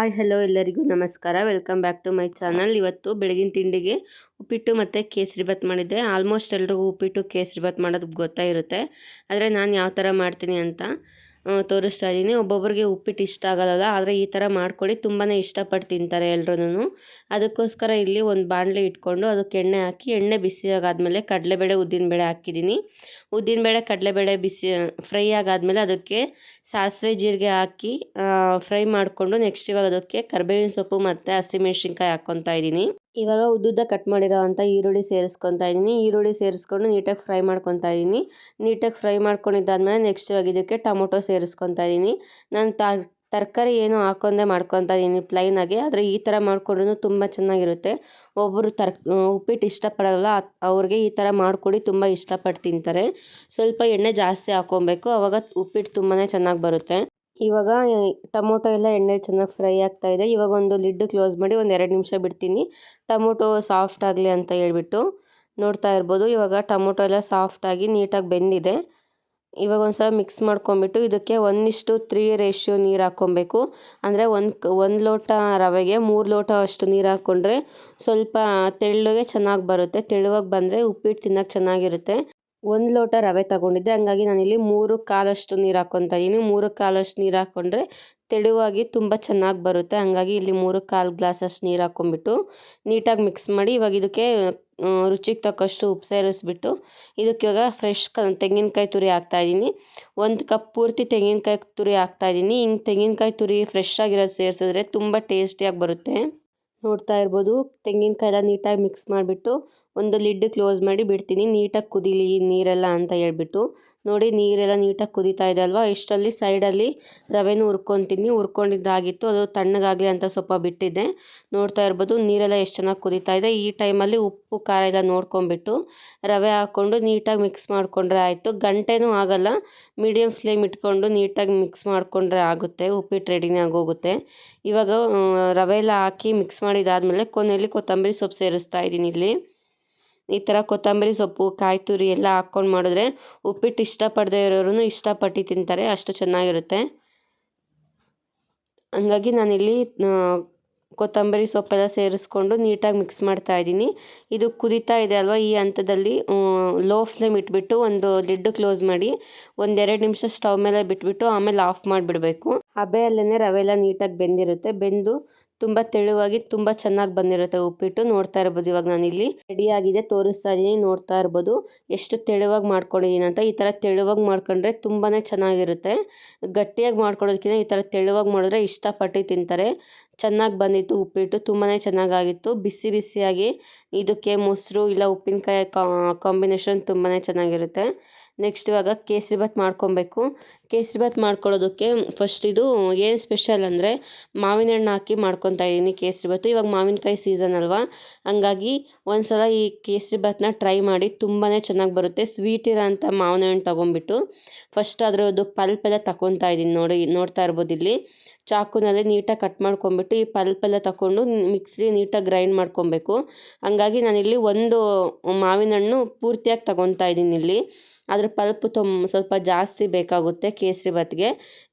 Hi hello ಎಲ್ಲರಿಗೂ ನಮಸ್ಕಾರ. Welcome back to my channel. ಇವತ್ತು ಬೆಳಗಿನ ತಿಂಡಿಗೆ ಉಪ್ಪಿಟ್ಟು ಮತ್ತು ಕೇಸರಿಬಾತ್ ಮಾಡಿದ್ದೆ. ಆಲ್ಮೋಸ್ಟ್ ಎಲ್ರಿಗೂ ಉಪ್ಪಿಟ್ಟು ಕೇಸರಿಬಾತ್ ಮಾಡೋದು ಗೊತ್ತಾ ಇರುತ್ತೆ. ಆದರೆ ನಾನು ಯಾವ ಥರ ಮಾಡ್ತೀನಿ ಅಂತ ತೋರಿಸ್ತಾ ಇದ್ದೀನಿ. ಒಬ್ಬೊಬ್ಬರಿಗೆ ಉಪ್ಪಿಟ್ಟು ಇಷ್ಟ ಆಗೋಲ್ಲ, ಆದರೆ ಈ ಥರ ಮಾಡ್ಕೊಳ್ಳಿ, ತುಂಬಾ ಇಷ್ಟಪಟ್ಟು ತಿಂತಾರೆ ಎಲ್ರೂ. ಅದಕ್ಕೋಸ್ಕರ ಇಲ್ಲಿ ಒಂದು ಬಾಣಲೆ ಇಟ್ಕೊಂಡು ಅದಕ್ಕೆ ಎಣ್ಣೆ ಹಾಕಿ, ಎಣ್ಣೆ ಬಿಸಿ ಆಗಾದ್ಮೇಲೆ ಕಡಲೆಬೇಳೆ ಉದ್ದಿನಬೇಳೆ ಹಾಕಿದ್ದೀನಿ. ಉದ್ದಿನಬೇಳೆ ಕಡಲೆಬೇಳೆ ಬಿಸಿ ಫ್ರೈ ಆಗಾದ್ಮೇಲೆ ಅದಕ್ಕೆ ಸಾಸಿವೆ ಜೀರಿಗೆ ಹಾಕಿ ಫ್ರೈ ಮಾಡಿಕೊಂಡು ನೆಕ್ಸ್ಟ್ ಇವಾಗ ಅದಕ್ಕೆ ಕರಿಬೇವಿನ ಸೊಪ್ಪು ಮತ್ತು ಹಸಿಮೆಣ್ಸಿನ್ಕಾಯಿ ಹಾಕ್ಕೊತಾ ಇದ್ದೀನಿ. ಇವಾಗ ಉದ್ದುದ್ದ ಕಟ್ ಮಾಡಿರೋ ಅಂಥ ಈರುಳ್ಳಿ ಸೇರಿಸ್ಕೊತಾ ಇದ್ದೀನಿ. ಈರುಳ್ಳಿ ಸೇರಿಸ್ಕೊಂಡು ನೀಟಾಗಿ ಫ್ರೈ ಮಾಡ್ಕೊತಾ ಇದ್ದೀನಿ. ನೀಟಾಗಿ ಫ್ರೈ ಮಾಡ್ಕೊಂಡಿದ್ದಾದ್ಮೇಲೆ ನೆಕ್ಸ್ಟ್ ಇವಾಗ ಇದಕ್ಕೆ ಟೊಮೊಟೊ ಸೇರಿಸ್ಕೊತಾ ಇದ್ದೀನಿ. ನಾನು ತರಕಾರಿ ಏನು ಹಾಕೊಂಡೆ ಮಾಡ್ಕೊತಾ ಇದ್ದೀನಿ ಪ್ಲೈನಾಗೆ, ಆದರೆ ಈ ಥರ ಮಾಡ್ಕೊಂಡ್ರೂ ತುಂಬ ಚೆನ್ನಾಗಿರುತ್ತೆ. ಒಬ್ಬರು ಉಪ್ಪಿಟ್ಟು ಇಷ್ಟಪಡೋಲ್ಲ, ಅವ್ರಿಗೆ ಈ ಥರ ಮಾಡಿಕೊಡಿ, ತುಂಬ ಇಷ್ಟಪಟ್ಟು ತಿಂತಾರೆ. ಸ್ವಲ್ಪ ಎಣ್ಣೆ ಜಾಸ್ತಿ ಹಾಕ್ಕೊಬೇಕು, ಆವಾಗ ಉಪ್ಪಿಟ್ಟು ತುಂಬಾ ಚೆನ್ನಾಗಿ ಬರುತ್ತೆ. ಇವಾಗ ಟೊಮೊಟೊ ಎಲ್ಲ ಎಣ್ಣೆ ಚೆನ್ನಾಗಿ ಫ್ರೈ ಆಗ್ತಾ ಇದೆ. ಇವಾಗ ಒಂದು ಲಿಡ್ ಕ್ಲೋಸ್ ಮಾಡಿ ಒಂದು 2 ನಿಮಿಷ ಬಿಡ್ತೀನಿ, ಟೊಮೊಟೊ ಸಾಫ್ಟ್ ಆಗಲಿ ಅಂತ ಹೇಳ್ಬಿಟ್ಟು. ನೋಡ್ತಾ ಇರ್ಬೋದು, ಇವಾಗ ಟೊಮೊಟೊ ಎಲ್ಲ ಸಾಫ್ಟಾಗಿ ನೀಟಾಗಿ ಬೆಂದಿದೆ. ಇವಾಗ ಒಂದು ಸಲ ಮಿಕ್ಸ್ ಮಾಡ್ಕೊಂಬಿಟ್ಟು ಇದಕ್ಕೆ 1:3 ರೇಷಿಯೋ ನೀರು ಹಾಕ್ಕೊಬೇಕು. ಅಂದರೆ ಒಂದು ಲೋಟ ರವೆಗೆ 3 ಲೋಟ ಅಷ್ಟು ನೀರು ಹಾಕ್ಕೊಂಡ್ರೆ ಸ್ವಲ್ಪ ತೆಳ್ಳಗೆ ಚೆನ್ನಾಗಿ ಬರುತ್ತೆ. ತೆಳುವಾಗಿ ಬಂದರೆ ಉಪ್ಪಿಟ್ಟು ತಿನ್ನೋಕೆ ಚೆನ್ನಾಗಿರುತ್ತೆ. 1 ಲೋಟ ರವೆ ತಗೊಂಡಿದ್ದೆ, ಹಂಗಾಗಿ ನಾನಿಲ್ಲಿ 3 1/4 ನೀರು ಹಾಕ್ಕೊತಾ ಇದ್ದೀನಿ. 3 1/4 ನೀರು ಹಾಕ್ಕೊಂಡ್ರೆ ತೆಳುವಾಗಿ ತುಂಬ ಚೆನ್ನಾಗಿ ಬರುತ್ತೆ. ಹಂಗಾಗಿ ಇಲ್ಲಿ 3 1/4 ಗ್ಲಾಸಷ್ಟು ನೀರು ಹಾಕ್ಕೊಂಬಿಟ್ಟು ನೀಟಾಗಿ ಮಿಕ್ಸ್ ಮಾಡಿ, ಇವಾಗ ಇದಕ್ಕೆ ರುಚಿಗೆ ತಕ್ಕಷ್ಟು ಉಪ್ಪು ಸೇರಿಸ್ಬಿಟ್ಟು ಇದಕ್ಕೆ ಇವಾಗ ಫ್ರೆಶ್ ತೆಂಗಿನಕಾಯಿ ತುರಿ ಹಾಕ್ತಾಯಿದ್ದೀನಿ. 1 ಕಪ್ ಪೂರ್ತಿ ತೆಂಗಿನಕಾಯಿ ತುರಿ ಹಾಕ್ತಾಯಿದ್ದೀನಿ. ಹಿಂಗೆ ತೆಂಗಿನಕಾಯಿ ತುರಿ ಫ್ರೆಶ್ ಆಗಿರೋದು ಸೇರಿಸಿದ್ರೆ ತುಂಬ ಟೇಸ್ಟಿಯಾಗಿ ಬರುತ್ತೆ. ನೋಡ್ತಾ ಇರ್ಬೋದು, ತೆಂಗಿನಕಾಯಿ ಎಲ್ಲ ನೀಟಾಗಿ ಮಿಕ್ಸ್ ಮಾಡಿಬಿಟ್ಟು ಒಂದು ಲಿಡ್ ಕ್ಲೋಸ್ ಮಾಡಿ ಬಿಡ್ತೀನಿ, ನೀಟಾಗಿ ಕುದೀಲಿ ನೀರೆಲ್ಲ ಅಂತ ಹೇಳ್ಬಿಟ್ಟು. ನೋಡಿ, ನೀರೆಲ್ಲ ನೀಟಾಗಿ ಕುದೀತಾ ಇದೆ ಅಲ್ವಾ. ಇಷ್ಟರಲ್ಲಿ ಸೈಡಲ್ಲಿ ರವೆನೂ ಹುರ್ಕೊತೀನಿ. ಹುರ್ಕೊಂಡಿದ್ದಾಗಿತ್ತು, ಅದು ತಣ್ಣಗಾಗಲಿ ಅಂತ ಸ್ವಲ್ಪ ಬಿಟ್ಟಿದ್ದೆ. ನೋಡ್ತಾ ಇರ್ಬೋದು, ನೀರೆಲ್ಲ ಎಷ್ಟು ಚೆನ್ನಾಗಿ ಕುದೀತಾ ಇದೆ. ಈ ಟೈಮಲ್ಲಿ ಉಪ್ಪು ಖಾರ ಎಲ್ಲ ನೋಡ್ಕೊಂಬಿಟ್ಟು ರವೆ ಹಾಕ್ಕೊಂಡು ನೀಟಾಗಿ ಮಿಕ್ಸ್ ಮಾಡಿಕೊಂಡ್ರೆ ಆಯಿತು. ಗಂಟೆನೂ ಆಗಲ್ಲ, ಮೀಡಿಯಮ್ ಫ್ಲೇಮ್ ಇಟ್ಕೊಂಡು ನೀಟಾಗಿ ಮಿಕ್ಸ್ ಮಾಡಿಕೊಂಡ್ರೆ ಆಗುತ್ತೆ, ಉಪ್ಪಿಟ್ಟು ರೆಡಿನೇ ಆಗೋಗುತ್ತೆ. ಇವಾಗ ರವೆ ಎಲ್ಲ ಹಾಕಿ ಮಿಕ್ಸ್ ಮಾಡಿದಾದ್ಮೇಲೆ ಕೊನೆಯಲ್ಲಿ ಕೊತ್ತಂಬರಿ ಸೊಪ್ಪು ಸೇರಿಸ್ತಾ ಇದ್ದೀನಿ. ಇಲ್ಲಿ ಈ ಥರ ಕೊತ್ತಂಬರಿ ಸೊಪ್ಪು, ಕಾಯಿ ತುರಿ ಎಲ್ಲ ಹಾಕ್ಕೊಂಡು ಮಾಡಿದ್ರೆ ಉಪ್ಪಿಟ್ಟು ಇಷ್ಟಪಡದೇ ಇರೋರು ಇಷ್ಟಪಟ್ಟು ತಿಂತಾರೆ, ಅಷ್ಟು ಚೆನ್ನಾಗಿರುತ್ತೆ. ಹಂಗಾಗಿ ನಾನಿಲ್ಲಿ ಕೊತ್ತಂಬರಿ ಸೊಪ್ಪೆಲ್ಲ ಸೇರಿಸ್ಕೊಂಡು ನೀಟಾಗಿ ಮಿಕ್ಸ್ ಮಾಡ್ತಾ ಇದ್ದೀನಿ. ಇದು ಕುದೀತಾ ಇದೆ ಅಲ್ವಾ, ಈ ಹಂತದಲ್ಲಿ ಲೋ ಫ್ಲೇಮ್ ಇಟ್ಬಿಟ್ಟು ಒಂದು ಲಿಡ್ ಕ್ಲೋಸ್ ಮಾಡಿ 1-2 ನಿಮಿಷ ಸ್ಟವ್ ಮೇಲೆ ಬಿಟ್ಬಿಟ್ಟು ಆಮೇಲೆ ಆಫ್ ಮಾಡಿಬಿಡಬೇಕು. ಹಬೆಯಲ್ಲೇ ರವೆ ಎಲ್ಲ ನೀಟಾಗಿ ಬೆಂದಿರುತ್ತೆ. ಬೆಂದು ತುಂಬ ತೆಳುವಾಗಿ ತುಂಬ ಚೆನ್ನಾಗಿ ಬಂದಿರುತ್ತೆ ಉಪ್ಪಿಟ್ಟು. ನೋಡ್ತಾ ಇರ್ಬೋದು, ಇವಾಗ ನಾನಿಲ್ಲಿ ರೆಡಿಯಾಗಿದೆ ತೋರಿಸ್ತಾ ಇದ್ದೀನಿ. ನೋಡ್ತಾ ಇರ್ಬೋದು ಎಷ್ಟು ತೆಳುವಾಗಿ ಮಾಡ್ಕೊಂಡಿದ್ದೀನಿ ಅಂತ. ಈ ಥರ ತೆಳುವಾಗಿ ಮಾಡ್ಕೊಂಡ್ರೆ ತುಂಬಾ ಚೆನ್ನಾಗಿರುತ್ತೆ. ಗಟ್ಟಿಯಾಗಿ ಮಾಡ್ಕೊಳ್ಳೋದಕ್ಕಿಂತ ಈ ಥರ ತೆಳುವಾಗಿ ಮಾಡಿದ್ರೆ ಇಷ್ಟಪಟ್ಟು ತಿಂತಾರೆ. ಚೆನ್ನಾಗಿ ಬಂದಿತ್ತು ಉಪ್ಪಿಟ್ಟು, ತುಂಬಾ ಚೆನ್ನಾಗಾಗಿತ್ತು. ಬಿಸಿ ಬಿಸಿಯಾಗಿ ಇದಕ್ಕೆ ಮೊಸರು ಇಲ್ಲ ಉಪ್ಪಿನಕಾಯಿ ಕಾಂಬಿನೇಷನ್ ತುಂಬಾ ಚೆನ್ನಾಗಿರುತ್ತೆ. ನೆಕ್ಸ್ಟ್ ಇವಾಗ ಕೇಸರಿಬಾತ್ ಮಾಡ್ಕೊಬೇಕು. ಕೇಸರಿಬಾತ್ ಮಾಡ್ಕೊಳ್ಳೋದಕ್ಕೆ ಫಸ್ಟ್ ಇದು ಏನು ಸ್ಪೆಷಲ್ ಅಂದರೆ ಮಾವಿನ ಹಣ್ಣು ಹಾಕಿ ಮಾಡ್ಕೊತಾ ಇದ್ದೀನಿ ಕೇಸರಿಬಾತು. ಇವಾಗ ಮಾವಿನಕಾಯಿ ಸೀಸನ್ ಅಲ್ವಾ, ಹಂಗಾಗಿ ಒಂದು ಸಲ ಈ ಕೇಸರಿಬಾತನ್ನ ಟ್ರೈ ಮಾಡಿ, ತುಂಬಾ ಚೆನ್ನಾಗಿ ಬರುತ್ತೆ. ಸ್ವೀಟ್ ಇರೋ ಅಂಥ ಮಾವಿನ ಹಣ್ಣು ತೊಗೊಂಬಿಟ್ಟು ಫಸ್ಟ್ ಅದರದ್ದು ಪಲ್ಪೆಲ್ಲ ತಗೊತಾ ಇದ್ದೀನಿ. ನೋಡ್ತಾ ಇರ್ಬೋದು, ಇಲ್ಲಿ ಚಾಕುನಲ್ಲಿ ನೀಟಾಗಿ ಕಟ್ ಮಾಡ್ಕೊಂಬಿಟ್ಟು ಈ ಪಲ್ಪೆಲ್ಲ ತಗೊಂಡು ಮಿಕ್ಸಿ ನೀಟಾಗಿ ಗ್ರೈಂಡ್ ಮಾಡ್ಕೊಬೇಕು. ಹಂಗಾಗಿ ನಾನಿಲ್ಲಿ ಒಂದು ಮಾವಿನ ಹಣ್ಣು ಪೂರ್ತಿಯಾಗಿ ತಗೊತಾ ಇದ್ದೀನಿ. ಇಲ್ಲಿ ಅದ್ರ ಪಲ್ಪ್ ಸ್ವಲ್ಪ ಜಾಸ್ತಿ ಬೇಕಾಗುತ್ತೆ ಕೇಸರಿಬಾತ್ಗೆ,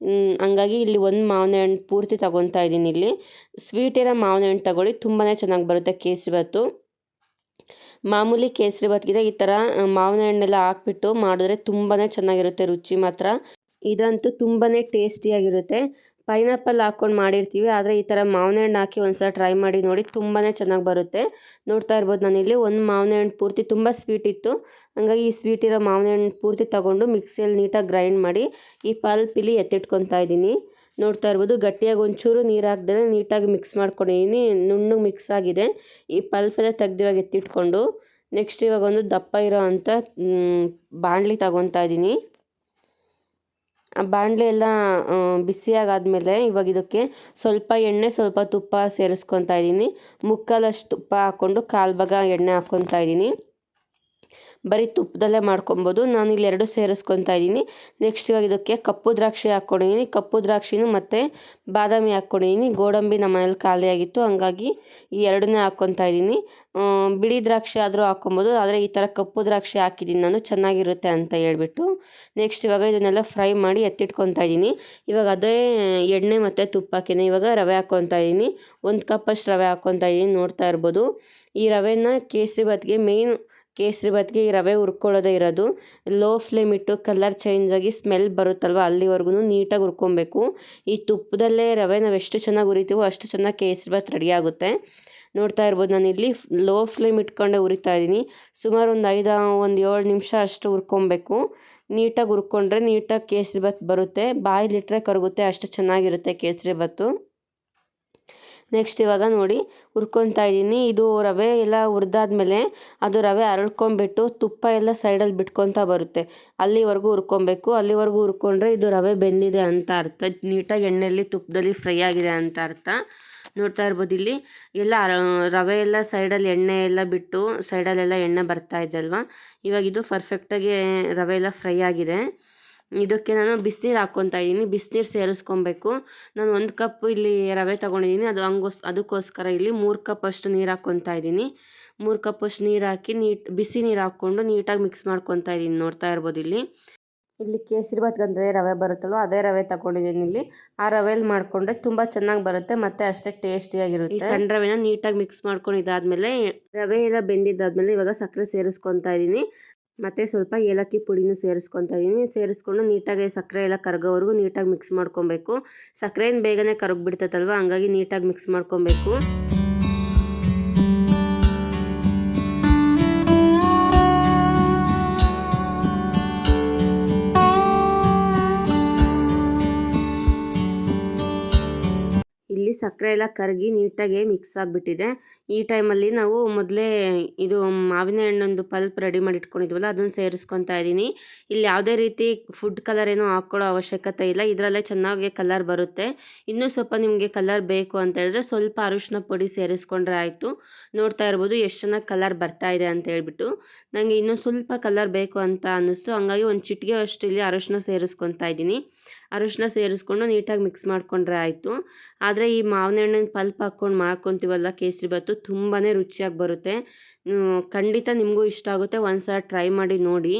ಹಂಗಾಗಿ ಇಲ್ಲಿ ಒಂದು ಮಾವಿನ ಹಣ್ಣು ಪೂರ್ತಿ ತಗೊತಾ ಇದ್ದೀನಿ. ಇಲ್ಲಿ ಸ್ವೀಟ್ ಇರೋ ಮಾವಿನ ಹಣ್ಣು ತಗೊಳ್ಳಿ, ತುಂಬಾ ಚೆನ್ನಾಗಿ ಬರುತ್ತೆ ಕೇಸರಿಬಾತು. ಮಾಮೂಲಿ ಕೇಸರಿಬಾತ್ಗಿಂತ ಈ ಥರ ಮಾವಿನ ಹಣ್ಣೆಲ್ಲ ಹಾಕ್ಬಿಟ್ಟು ಮಾಡಿದ್ರೆ ತುಂಬಾ ಚೆನ್ನಾಗಿರುತ್ತೆ ರುಚಿ ಮಾತ್ರ. ಇದಂತೂ ತುಂಬಾ ಟೇಸ್ಟಿಯಾಗಿರುತ್ತೆ. ಪೈನಾಪಲ್ ಹಾಕ್ಕೊಂಡು ಮಾಡಿರ್ತೀವಿ, ಆದರೆ ಈ ಥರ ಮಾವಿನ ಹಣ್ಣು ಹಾಕಿ ಒಂದ್ಸಲ ಟ್ರೈ ಮಾಡಿ ನೋಡಿ, ತುಂಬಾ ಚೆನ್ನಾಗಿ ಬರುತ್ತೆ. ನೋಡ್ತಾ ಇರ್ಬೋದು, ನಾನಿಲ್ಲಿ ಒಂದು ಮಾವಿನ ಹಣ್ಣು ಪೂರ್ತಿ ತುಂಬ ಸ್ವೀಟ್ ಇತ್ತು, ಹಂಗಾಗಿ ಈ ಸ್ವೀಟ್ ಇರೋ ಮಾವಿನ ಹಣ್ಣು ಪೂರ್ತಿ ತಗೊಂಡು ಮಿಕ್ಸಿಯಲ್ಲಿ ನೀಟಾಗಿ ಗ್ರೈಂಡ್ ಮಾಡಿ ಈ ಪಲ್ಪ್ ಇಲ್ಲಿ ಎತ್ತಿಟ್ಕೊತಾ ಇದ್ದೀನಿ. ನೋಡ್ತಾ ಇರ್ಬೋದು, ಗಟ್ಟಿಯಾಗಿ ಒಂಚೂರು ನೀರು ಹಾಕ್ದೇ ನೀಟಾಗಿ ಮಿಕ್ಸ್ ಮಾಡ್ಕೊಂಡಿದ್ದೀನಿ. ನುಣ್ಣಗೆ ಮಿಕ್ಸ್ ಆಗಿದೆ. ಈ ಪಲ್ಪೆಲ್ಲ ತೆಗ್ದಿವಾಗ ಎತ್ತಿಟ್ಕೊಂಡು ನೆಕ್ಸ್ಟ್ ಇವಾಗ ಒಂದು ದಪ್ಪ ಇರೋ ಅಂಥ ಬಾಣಲಿ ತಗೊತಾ ಇದ್ದೀನಿ. ಆ ಬಾಣಲೆ ಎಲ್ಲ ಬಿಸಿಯಾಗಾದ್ಮೇಲೆ ಇವಾಗ ಇದಕ್ಕೆ ಸ್ವಲ್ಪ ಎಣ್ಣೆ ಸ್ವಲ್ಪ ತುಪ್ಪ ಸೇರಿಸ್ಕೊತಾ ಇದ್ದೀನಿ. 3/4 ತುಪ್ಪ ಹಾಕ್ಕೊಂಡು 1/4 ಭಾಗ ಎಣ್ಣೆ ಹಾಕ್ಕೊತಾ ಇದ್ದೀನಿ. ಬರೀ ತುಪ್ಪದಲ್ಲೇ ಮಾಡ್ಕೊಬೋದು. ನಾನು ಇಲ್ಲಿ 2 ಸೇರಿಸ್ಕೊತಾ ಇದ್ದೀನಿ. ನೆಕ್ಸ್ಟ್ ಇವಾಗ ಇದಕ್ಕೆ ಕಪ್ಪು ದ್ರಾಕ್ಷಿ ಹಾಕ್ಕೊಂಡಿದ್ದೀನಿ. ಕಪ್ಪು ದ್ರಾಕ್ಷಿನೂ ಮತ್ತು ಬಾದಾಮಿ ಹಾಕ್ಕೊಂಡಿದ್ದೀನಿ. ಗೋಡಂಬಿ ನಮ್ಮ ಮನೇಲಿ ಖಾಲಿಯಾಗಿತ್ತು, ಹಂಗಾಗಿ ಈ 2ನ್ನೇ ಹಾಕ್ಕೊತಾ ಇದ್ದೀನಿ. ಬಿಳಿ ದ್ರಾಕ್ಷಿ ಆದರೂ ಹಾಕ್ಕೊಬೋದು, ಆದರೆ ಈ ಥರ ಕಪ್ಪು ದ್ರಾಕ್ಷಿ ಹಾಕಿದ್ದೀನಿ ನಾನು, ಚೆನ್ನಾಗಿರುತ್ತೆ ಅಂತ ಹೇಳ್ಬಿಟ್ಟು. ನೆಕ್ಸ್ಟ್ ಇವಾಗ ಇದನ್ನೆಲ್ಲ ಫ್ರೈ ಮಾಡಿ ಎತ್ತಿಟ್ಕೊತಾ ಇದ್ದೀನಿ. ಇವಾಗ ಅದೇ ಎಣ್ಣೆ ಮತ್ತು ತುಪ್ಪ ಹಾಕಿನಿ. ಇವಾಗ ರವೆ ಹಾಕ್ಕೊತಾ ಇದ್ದೀನಿ. 1 ಕಪ್ಪಷ್ಟು ರವೆ ಹಾಕ್ಕೊತಾ ಇದ್ದೀನಿ, ನೋಡ್ತಾ ಇರ್ಬೋದು. ಈ ರವೆನ ಕೇಸರಿಬಾತ್ಗೆ ಮೇಯ್ನ್, ಕೇಸರಿಬಾತ್ಗೆ ಈ ರವೆ ಹುರ್ಕೊಳ್ಳೋದೇ ಇರೋದು. ಲೋ ಫ್ಲೇಮ್ ಇಟ್ಟು ಕಲರ್ ಚೇಂಜ್ ಆಗಿ ಸ್ಮೆಲ್ ಬರುತ್ತಲ್ವ, ಅಲ್ಲಿವರೆಗೂ ನೀಟಾಗಿ ಹುರ್ಕೊಬೇಕು. ಈ ತುಪ್ಪದಲ್ಲೇ ರವೆ ನಾವು ಎಷ್ಟು ಚೆನ್ನಾಗಿ ಹುರಿತೀವೋ ಅಷ್ಟು ಚೆನ್ನಾಗಿ ಕೇಸರಿಬಾತ್ ರೆಡಿ ಆಗುತ್ತೆ. ನೋಡ್ತಾ ಇರ್ಬೋದು, ನಾನು ಇಲ್ಲಿ ಲೋ ಫ್ಲೇಮ್ ಇಟ್ಕೊಂಡೆ ಹುರಿತಾ ಇದ್ದೀನಿ. ಸುಮಾರು ಒಂದು 7 ನಿಮಿಷ ಅಷ್ಟು ಹುರ್ಕೊಬೇಕು. ನೀಟಾಗಿ ಹುರ್ಕೊಂಡ್ರೆ ನೀಟಾಗಿ ಕೇಸರಿಬಾತ್ ಬರುತ್ತೆ. ಬಾಯಿಲಿಟ್ರೆ ಕರಗುತ್ತೆ, ಅಷ್ಟು ಚೆನ್ನಾಗಿರುತ್ತೆ ಕೇಸರಿಬಾತು. ನೆಕ್ಸ್ಟ್ ಇವಾಗ ನೋಡಿ ಹುರ್ಕೊತಾ ಇದ್ದೀನಿ. ಇದು ರವೆ ಎಲ್ಲ ಹುರಿದಾದ್ಮೇಲೆ ಅದು ರವೆ ಅರಳ್ಕೊಂಬಿಟ್ಟು ತುಪ್ಪ ಎಲ್ಲ ಸೈಡಲ್ಲಿ ಬಿಟ್ಕೊತಾ ಬರುತ್ತೆ, ಅಲ್ಲಿವರೆಗೂ ಹುರ್ಕೊಬೇಕು. ಅಲ್ಲಿವರೆಗೂ ಹುರ್ಕೊಂಡ್ರೆ ಇದು ರವೆ ಬೆಂದಿದೆ ಅಂತ ಅರ್ಥ, ನೀಟಾಗಿ ಎಣ್ಣೆಯಲ್ಲಿ ತುಪ್ಪದಲ್ಲಿ ಫ್ರೈ ಆಗಿದೆ ಅಂತ ಅರ್ಥ. ನೋಡ್ತಾ ಇರ್ಬೋದು, ಇಲ್ಲಿ ಎಲ್ಲ ರವೆ ಎಲ್ಲ ಸೈಡಲ್ಲಿ ಎಣ್ಣೆ ಎಲ್ಲ ಬಿಟ್ಟು ಸೈಡಲ್ಲೆಲ್ಲ ಎಣ್ಣೆ ಬರ್ತಾ ಇದೆ ಅಲ್ವಾ. ಇವಾಗ ಇದು ಪರ್ಫೆಕ್ಟಾಗಿ ರವೆ ಎಲ್ಲ ಫ್ರೈ ಆಗಿದೆ. ಇದಕ್ಕೆ ನಾನು ಬಿಸಿನೀರು ಹಾಕ್ಕೊತಾ ಇದ್ದೀನಿ. ಬಿಸಿನೀರು ಸೇರಿಸ್ಕೊಬೇಕು. ನಾನು 1 ಕಪ್ ಇಲ್ಲಿ ರವೆ ತೊಗೊಂಡಿದ್ದೀನಿ, ಅದಕ್ಕೋಸ್ಕರ ಇಲ್ಲಿ 3 ಕಪ್ ಅಷ್ಟು ನೀರು ಹಾಕ್ಕೊತಾ ಇದ್ದೀನಿ. 3 ಕಪ್ ಅಷ್ಟು ನೀರು ಹಾಕಿ ಬಿಸಿ ನೀರು ಹಾಕ್ಕೊಂಡು ನೀಟಾಗಿ ಮಿಕ್ಸ್ ಮಾಡ್ಕೊತಾ ಇದ್ದೀನಿ. ನೋಡ್ತಾ ಇರ್ಬೋದು, ಇಲ್ಲಿ ಕೇಸರಿಬಾತ್ಗಂದರೆ ರವೆ ಬರುತ್ತಲ್ವ, ಅದೇ ರವೆ ತಗೊಂಡಿದ್ದೀನಿ ಇಲ್ಲಿ. ಆ ರವೆಯಲ್ಲಿ ಮಾಡಿಕೊಂಡ್ರೆ ತುಂಬ ಚೆನ್ನಾಗಿ ಬರುತ್ತೆ ಮತ್ತು ಅಷ್ಟೇ ಟೇಸ್ಟಿಯಾಗಿರುತ್ತೆ. ಈ ಸಣ್ಣ ರವೆನ ನೀಟಾಗಿ ಮಿಕ್ಸ್ ಮಾಡ್ಕೊಂಡು ಇದಾದಮೇಲೆ ರವೆ ಎಲ್ಲ ಬೆಂದಿದ್ದಾದಮೇಲೆ ಇವಾಗ ಸಕ್ಕರೆ ಸೇರಿಸ್ಕೊತಾ ಇದ್ದೀನಿ. ಮತ್ತು ಸ್ವಲ್ಪ ಏಲಕ್ಕಿ ಪುಡಿನೂ ಸೇರಿಸ್ಕೊತಾ ಇದ್ದೀನಿ. ಸೇರಿಸ್ಕೊಂಡು ನೀಟಾಗಿ ಸಕ್ಕರೆ ಎಲ್ಲ ಕರಗೋವರೆಗೂ ನೀಟಾಗಿ ಮಿಕ್ಸ್ ಮಾಡ್ಕೊಬೇಕು. ಸಕ್ಕರೆ ಏನು ಬೇಗನೆ ಕರಗಿಬಿಡ್ತೈತಲ್ವ, ಹಂಗಾಗಿ ನೀಟಾಗಿ ಮಿಕ್ಸ್ ಮಾಡ್ಕೊಬೇಕು. ಇಲ್ಲಿ ಸಕ್ಕರೆ ಎಲ್ಲ ಕರಗಿ ನೀಟಾಗಿ ಮಿಕ್ಸ್ ಆಗಿಬಿಟ್ಟಿದೆ. ಈ ಟೈಮಲ್ಲಿ ನಾವು ಮೊದಲೇ ಇದು ಮಾವಿನ ಹಣ್ಣೊಂದು ಪಲ್ಪ್ ರೆಡಿ ಮಾಡಿ ಇಟ್ಕೊಂಡಿದ್ವಲ್ಲ, ಅದನ್ನು ಸೇರಿಸ್ಕೊತಾ ಇದ್ದೀನಿ. ಇಲ್ಲಿ ಯಾವುದೇ ರೀತಿ ಫುಡ್ ಕಲರ್ ಏನೋ ಹಾಕ್ಕೊಳ್ಳೋ ಅವಶ್ಯಕತೆ ಇಲ್ಲ, ಇದರಲ್ಲೇ ಚೆನ್ನಾಗಿ ಕಲರ್ ಬರುತ್ತೆ. ಇನ್ನೂ ಸ್ವಲ್ಪ ನಿಮಗೆ ಕಲರ್ ಬೇಕು ಅಂತ ಹೇಳಿದ್ರೆ ಸ್ವಲ್ಪ ಅರಿಶಿನ ಪುಡಿ ಸೇರಿಸ್ಕೊಂಡ್ರೆ ಆಯಿತು. ನೋಡ್ತಾ ಇರ್ಬೋದು ಎಷ್ಟು ಚೆನ್ನಾಗಿ ಕಲರ್ ಬರ್ತಾ ಇದೆ ಅಂತ ಹೇಳ್ಬಿಟ್ಟು. ನನಗೆ ಇನ್ನೂ ಸ್ವಲ್ಪ ಕಲರ್ ಬೇಕು ಅಂತ ಅನ್ನಿಸ್ತು, ಹಂಗಾಗಿ ಒಂದು ಚಿಟಿಕೆ ಅಷ್ಟು ಇಲ್ಲಿ ಅರಿಶಿನ ಸೇರಿಸ್ಕೊತಾ ಇದ್ದೀನಿ. ಅರಿಶಿನ ಸೇರಿಸ್ಕೊಂಡು ನೀಟಾಗಿ ಮಿಕ್ಸ್ ಮಾಡಿಕೊಂಡ್ರೆ ಆಯಿತು. ಆದರೆ ಈ ಮಾವಿನ ಹಣ್ಣಿನ ಪಲ್ಪ್ ಹಾಕ್ಕೊಂಡು ಮಾಡ್ಕೊತೀವಲ್ಲ ಕೇಸರಿಬಾತು, ತುಂಬಾ ರುಚಿಯಾಗಿ ಬರುತ್ತೆ. ಖಂಡಿತ ನಿಮಗೂ ಇಷ್ಟ ಆಗುತ್ತೆ, ಒಂದು ಸಲ ಟ್ರೈ ಮಾಡಿ ನೋಡಿ.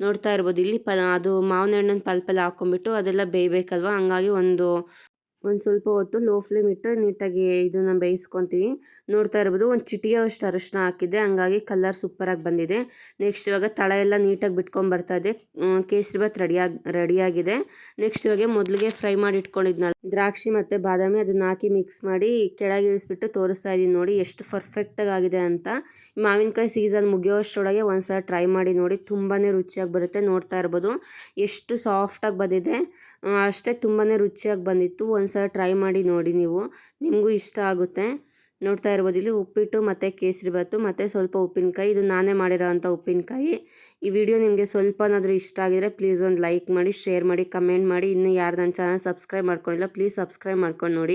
ನೋಡ್ತಾ ಇರ್ಬೋದು, ಇಲ್ಲಿ ಅದು ಮಾವಿನ ಹಣ್ಣಿನ ಪಲ್ಪೆಲ್ಲ ಹಾಕ್ಕೊಂಬಿಟ್ಟು ಅದೆಲ್ಲ ಬೇಯಬೇಕಲ್ವ, ಹಂಗಾಗಿ ಒಂದು ಸ್ವಲ್ಪ ಹೊತ್ತು ಲೋ ಫ್ಲೇಮ್ ಇಟ್ಟು ನೀಟಾಗಿ ಇದನ್ನು ಬೇಯಿಸ್ಕೊತೀನಿ. ನೋಡ್ತಾ ಇರ್ಬೋದು, ಒಂದು ಚಿಟಿಗೆ ಅಷ್ಟು ಅರಿಶಿನ ಹಾಕಿದ್ದೆ, ಹಂಗಾಗಿ ಕಲರ್ ಸೂಪರಾಗಿ ಬಂದಿದೆ. ನೆಕ್ಸ್ಟ್ ಇವಾಗ ತಳ ಎಲ್ಲ ನೀಟಾಗಿ ಬಿಟ್ಕೊಂಬರ್ತಾ ಇದೆ. ಕೇಸರಿಬಾತ್ ರೆಡಿಯಾಗಿದೆ. ನೆಕ್ಸ್ಟ್ ಇವಾಗ ಮೊದಲಿಗೆ ಫ್ರೈ ಮಾಡಿ ಇಟ್ಕೊಂಡಿದ್ನಲ್ಲ ದ್ರಾಕ್ಷಿ ಮತ್ತು ಬಾದಾಮಿ, ಅದನ್ನ ಹಾಕಿ ಮಿಕ್ಸ್ ಮಾಡಿ ಕೆಳಗೆ ಇಳಿಸ್ಬಿಟ್ಟು ತೋರಿಸ್ತಾ ಇದ್ದೀನಿ. ನೋಡಿ ಎಷ್ಟು ಪರ್ಫೆಕ್ಟಾಗಿ ಆಗಿದೆ ಅಂತ. ಮಾವಿನಕಾಯಿ ಸೀಸನ್ ಮುಗಿಯೋಷ್ಟರೊಳಗೆ ಒಂದು ಸಲ ಟ್ರೈ ಮಾಡಿ ನೋಡಿ, ತುಂಬಾ ರುಚಿಯಾಗಿ ಬರುತ್ತೆ. ನೋಡ್ತಾ ಇರ್ಬೋದು ಎಷ್ಟು ಸಾಫ್ಟಾಗಿ ಬಂದಿದೆ, ಅಷ್ಟೇ ತುಂಬಾ ರುಚಿಯಾಗಿ ಬಂದಿತ್ತು. ಒಂದು ಸಲ ಟ್ರೈ ಮಾಡಿ ನೋಡಿ, ನಿಮಗೂ ಇಷ್ಟ ಆಗುತ್ತೆ. ನೋಡ್ತಾ ಇರ್ಬೋದು, ಇಲ್ಲಿ ಉಪ್ಪಿಟ್ಟು ಮತ್ತು ಕೇಸರಿಬಾತು ಮತ್ತು ಸ್ವಲ್ಪ ಉಪ್ಪಿನಕಾಯಿ, ಇದು ನಾನೇ ಮಾಡಿರೋ ಅಂಥ ಉಪ್ಪಿನಕಾಯಿ. ಈ ವಿಡಿಯೋ ನಿಮಗೆ ಸ್ವಲ್ಪನಾದರೂ ಇಷ್ಟ ಆಗಿದರೆ ಪ್ಲೀಸ್ ಒಂದು ಲೈಕ್ ಮಾಡಿ, ಶೇರ್ ಮಾಡಿ, ಕಮೆಂಟ್ ಮಾಡಿ. ಇನ್ನೂ ಯಾರು ನನ್ನ ಚಾನಲ್ ಸಬ್ಸ್ಕ್ರೈಬ್ ಮಾಡ್ಕೊಂಡಿಲ್ಲ ಪ್ಲೀಸ್ ಸಬ್ಸ್ಕ್ರೈಬ್ ಮಾಡ್ಕೊಂಡು ನೋಡಿ.